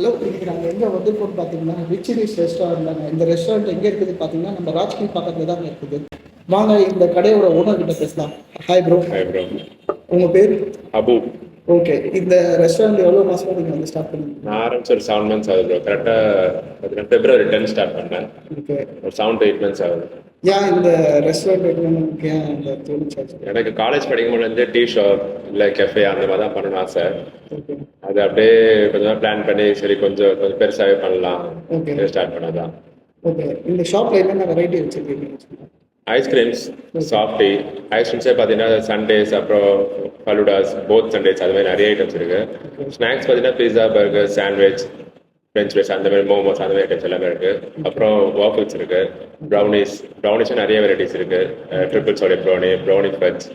Hello, இன்னைக்கு நாங்கள் எங்கே வந்திருக்கோம்னு பார்த்தீங்கன்னா ரிச் டிஷ் ரெஸ்டாரண்ட் தாங்க. இந்த ரெஸ்டாரண்ட் எங்கே இருக்குது பார்த்தீங்கன்னா நம்ம ராஜ்கீழ் பக்கத்தில் தாங்க இருக்குது. வாங்க இந்த கடையோட ஓனர் கிட்ட பேசலாம். Hi bro. Hi bro. உங்கள் பேர்? அபு. ஓகே, இந்த ரெஸ்டாரண்ட் எவ்வளோ மாதமாக நீங்கள் வந்து ஸ்டார்ட் பண்ணீங்க? நான் ஆரம்பிச்சு ஒரு 7 months ஆகுது ப்ரோ. கரெக்டாக February 10 ஸ்டார்ட் பண்ணேன். ஓகே, ஒரு 7 to 8 months ஆகுது. ஏன் இந்த ரெஸ்டாரண்ட் எடுக்கணும்னு ஏன் இந்த தோணுச்சாச்சு? எனக்கு காலேஜ் படிக்கும்போது டீ ஷாப் இல்லை கெஃபே அந்த மாதிரி தான் பண்ணணும்னு ஆசை. ஓகே அது அப்படியே கொஞ்சம் பிளான் பண்ணி சரி கொஞ்சம் கொஞ்சம் பெருசாகவே பண்ணலாம் ஓகே ஸ்டார்ட் பண்ணதான். ஓகே, இந்த ஷாப்பில் என்னென்ன வெரைட்டி வச்சுருக்கீங்க? Ice creams, soft tea. ஐஸ்கிரீம்ஸே பார்த்தீங்கன்னா சண்டேஸ், அப்புறம் ஃபலூடாஸ், போத் சண்டேஸ், அது மாதிரி நிறைய ஐட்டம்ஸ் இருக்கு. ஸ்நாக்ஸ் பார்த்தீங்கன்னா பீஸா, பர்கர், சாண்ட்விச், ஃப்ரெஞ்ச் ஃப்ரைஸ், அந்த மாதிரி மோமோஸ், அந்த மாதிரி ஐட்டம்ஸ் எல்லாமே இருக்கு. அப்புறம் வாஃபிள்ஸ் இருக்கு, ப்ரௌனிஸும் நிறைய வெரைட்டிஸ் இருக்கு. Triple chocolate brownie fudge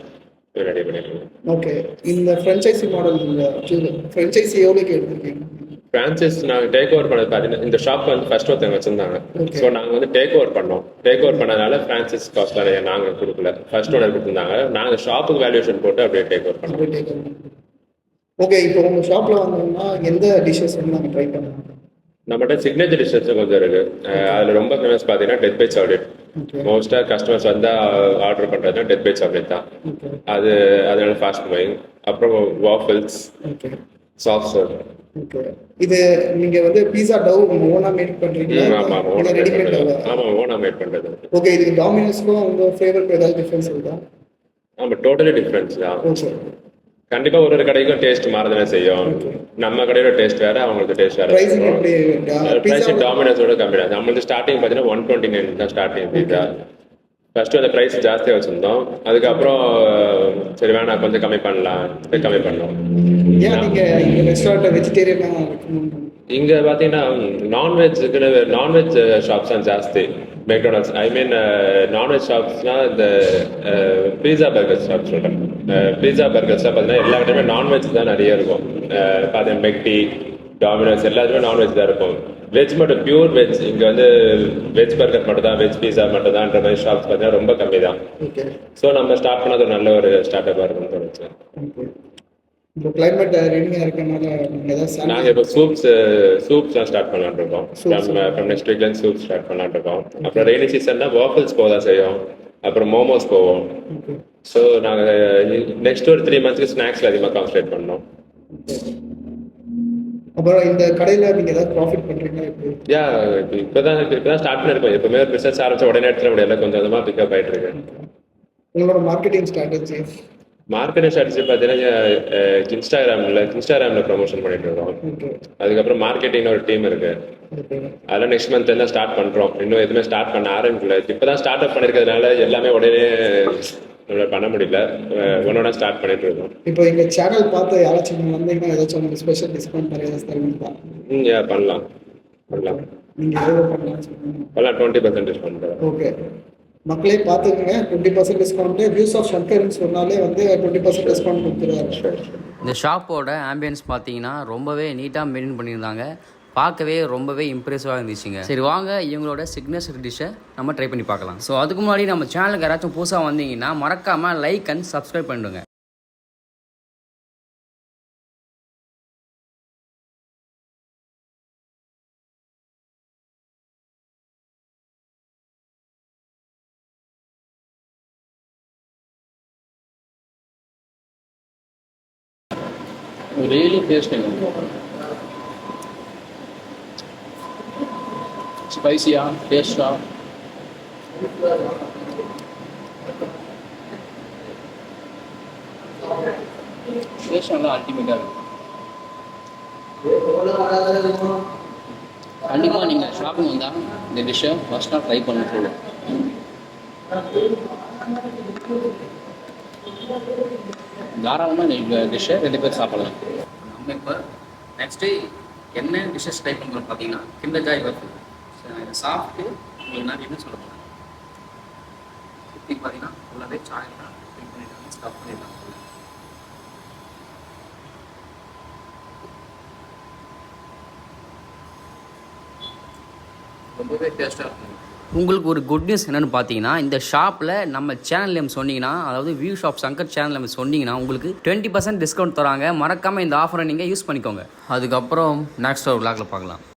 ready பண்ணிருக்கோம். ஓகே, இந்த ஃப்ரான்ச்சைசி மாடல் ஃப்ரான்ச்சைசி எவ்வளோக்கு எடுத்திருக்கீங்க? ஃப்ரான்ச்சைஸ் நாங்கள் டேக் ஓவர் பண்ணது பார்த்தீங்கன்னா இந்த ஷாப் வந்து ஃபர்ஸ்ட் ஒருத்தவங்க வச்சிருந்தாங்க. ஸோ நாங்கள் வந்து டேக் ஓவர் பண்ணோம். டேக் ஓவர் பண்ணதுனால ஃப்ரான்ச்சைஸ் காஸ்ட் நிறைய நாங்கள் கொடுக்கல, ஃபர்ஸ்ட் ஓனர் கொடுத்துருந்தாங்க. நாங்கள் ஷாப்புக்கு வேல்யூஷன் போட்டு அப்படியே டேக் ஓவர் பண்ணோம். ஓகே, இப்போ உங்கள் ஷாப்பில் வந்தோம்னா எந்த டிஷ்ஷஸ் வந்து நாங்கள் ட்ரை பண்ணலாம்? நம்மகிட்ட சிக்னேச்சர் டிஷ்ஷஸ் கொஞ்சம் இருக்கு. அதில் ரொம்ப ஃபேமஸ் பார்த்தீங்கன்னா டெத் பை சாக்லேட். மோஸ்ட்டாக கஸ்டமர்ஸ் வந்து ஆர்டர் பண்ணுறதுனா டெத் பை சாக்லேட் தான். அதனால ஃபாஸ்ட் மூவிங். அப்புறம் வாஃபிள்ஸ், சாஃப்ட் சர்வ். ஓகே, இது நீங்க வந்து பீஸா டவ் ஓனா மேட் பண்றீங்களா? ஆமா, ஓனா ரெடிமேட் டவ். ஆமா, ஓனா மேட் பண்றது. ஓகே, இதுக்கு டாமினோஸ்க்கும் உங்க ஃபேவரட் ஏதாவது டிஃபரன்ஸ் இருக்கா? ஆமா, டோட்டலி டிஃபரன்ஸ் தான். ஓகே, கண்டிப்பா ஒரு கடைக்கும் டேஸ்ட் மாறதானே செய்யும். நம்ம கடையோட டேஸ்ட் வேற, அவங்களுக்கு டேஸ்ட் வேற. பிரைசிங் எப்படி? பிரைசிங் டாமினோஸோட கம்மி தான். நம்மளுக்கு ஸ்டார்டிங் பார்த்தீங்கன்னா 129 தான் ஸ்டார்டிங் பீஸா. ஃபர்ஸ்ட் அந்த ப்ரைஸ் ஜாஸ்தியாக வச்சிருந்தோம். அதுக்கப்புறம் சரி வேணாம் கொஞ்சம் கம்மி பண்ணோம். ஏன் நீங்க இந்த ரெஸ்டாரண்ட் வெஜிடேரியனா இங்க பாத்தீங்கன்னா நான்வெஜ் ஷாப்ஸ் தான் ஜாஸ்தி. மெக்டானல்ட்ஸ், ஐ மீன் நான்வெஜ் ஷாப்ஸ்னா இந்த பீஸா பர்கர் ஷாப் சொல்றேன். பீஸா பர்கர்ஸ்லாம் பார்த்தீங்கன்னா எல்லா இடமே நான்வெஜ் தான் நிறைய இருக்கும். பார்த்தீங்கன்னா மெக்டி, டாமினோஸ் எல்லாத்துமே நான்வெஜ் தான் இருக்கும். வெஜ் மட்டும் பியூர் வெஜ் இங்கே வந்து வெஜ் பர்கர் மட்டும் தான், வெஜ் பீஸா மட்டும் தான்ன்ற மாதிரி ஷாப்ஸ் பார்த்தீங்கன்னா ரொம்ப கம்மி தான். ஸோ நம்ம ஸ்டார்ட் பண்ணது ஒரு நல்ல ஒரு ஸ்டார்ட் அப்பாக இருக்கும்னு தோணுச்சு. இப்போ கிளைமேட் ரெடியாக இருக்கனால நாங்கள் இப்போ சூப்ஸ்லாம் ஸ்டார்ட் பண்ணலான்னு இருக்கோம். ஃப்ரம் நெக்ஸ்ட் வீக்லேருந்து சூப் ஸ்டார்ட் பண்ணலான்னு இருக்கோம். அப்புறம் ரெய்னி சீசன்னா வாஃபிள்ஸ் போக தான் செய்யும், அப்புறம் மோமோஸ் போவோம். ஸோ நாங்கள் நெக்ஸ்ட் ஒரு 3 months ஸ்நாக்ஸில் அதிகமாக கான்சன்ட்ரேட் பண்ணோம். அப்புறம் இந்த கடையில் நீங்கள் ஏதாவது ப்ராஃபிட் பண்ணுறீங்களா? இப்போதான் ஸ்டார்ட் பண்ணிருக்கோம். எப்பவுமே ஒரு பிசினஸ் ஆரம்பிச்ச உடனே எடுத்துட முடியல, கொஞ்சம் கொஞ்சமாக பிக்கப் ஆகிட்டு இருக்கு. உங்களோட மார்க்கெட்டிங் ஸ்ட்ராட்டஜி பார்த்தீங்கன்னா இன்ஸ்டாகிராமில் ப்ரொமோஷன் பண்ணிட்டு இருக்கோம். அதுக்கப்புறம் மார்க்கெட்டிங் ஒரு டீம் இருக்கு. அதெல்லாம் நெக்ஸ்ட் மந்த் என்ன ஸ்டார்ட் பண்றோம். இன்னும் எதுவுமே ஸ்டார்ட் பண்ண ஆரம்பிக்கல. இப்போதான் ஸ்டார்ட் அப் பண்ணிருக்கிறதுனால எல்லாமே உடனே பண்ண முடியல. ஒன்னொன்னா ஸ்டார்ட் பண்ணிட்டு இருக்கோம். இப்போ எங்க சேனல் பார்த்து யாராச்சும் வந்தீங்கன்னா ஏதாச்சும் ஸ்பெஷல் டிஸ்கவுண்ட் மாதிரி ஏதாச்சும் தருவீங்களா? பண்ணலாம். நீங்க எவ்வளோ பண்ணலாம்? 20% டிஸ்கவுண்ட் தரோம். ஓகே, மக்களே பார்த்துக்கங்க. 20% டிஸ்கவுண்ட். வியூஸ் ஆஃப் ஷங்கர்னு சொன்னாலே வந்து 20% டிஸ்கவுண்ட் கொடுத்துருவாங்க. இந்த ஷாப்போட ஆம்பியன்ஸ் பார்த்தீங்கன்னா ரொம்பவே நீட்டாக மெயின்டைன் பண்ணியிருந்தாங்க. பார்க்கவே ரொம்பவே இம்ப்ரெசிவாக இருந்துச்சுங்க. சரி வாங்க இவங்களோட சிக்னேச்சர் டிஷ்ஷை நம்ம ட்ரை பண்ணி பார்க்கலாம். ஸோ அதுக்கு முன்னாடி நம்ம சேனலுக்கு யாராச்சும் புதுசாக வந்தீங்கன்னா மறக்காமல் லைக் அண்ட் சப்ஸ்கிரைப் பண்ணிடுங்க. Really tasty. Spicy, taste. Taste நல்லா அல்டிமேட்டா இருக்கு. கண்டிப்பா நீங்க ஷாப்பிங் வந்தா இந்த டிஷ்ஷை ஃபர்ஸ்ட் நாள் ட்ரை பண்ண சொல்லுவோம். தாராளமாக இந்த டிஷ்ஷை 2 பேர் சாப்பிடலாம். நம்ம இப்போ நெக்ஸ்ட்டு என்ன டிஷ்ஷஸ் ட்ரை பண்ணுறோம் பார்த்தீங்கன்னா கிண்டர் ஜாய் வர்ஃபிள். இதை சாப்பிட்டு உங்களுக்கு நான் என்ன சொல்ல போகிறேன். சுற்றி பார்த்தீங்கன்னா ஃபுல்லாகவே சாக்லேட்டாக ஃபில் பண்ணிட்டாங்க, ஸ்டஃப் பண்ணிட்டாங்க. ரொம்பவே டேஸ்ட்டாக இருக்கும். உங்களுக்கு ஒரு குட் நியூஸ் என்னென்னு பார்த்தீங்கன்னா இந்த ஷாப்பில் நம்ம சேனல் நேம் சொன்னீங்கன்னா, அதாவது view shop Shankar channel name சொன்னீங்கன்னா உங்களுக்கு 20% டிஸ்கவுண்ட் தராங்க. மறக்காமல் இந்த ஆஃபரை நீங்கள் யூஸ் பண்ணிக்கோங்க. அதுக்கப்புறம் நெக்ஸ்ட் ஒரு விளாக்ல பார்க்கலாம்.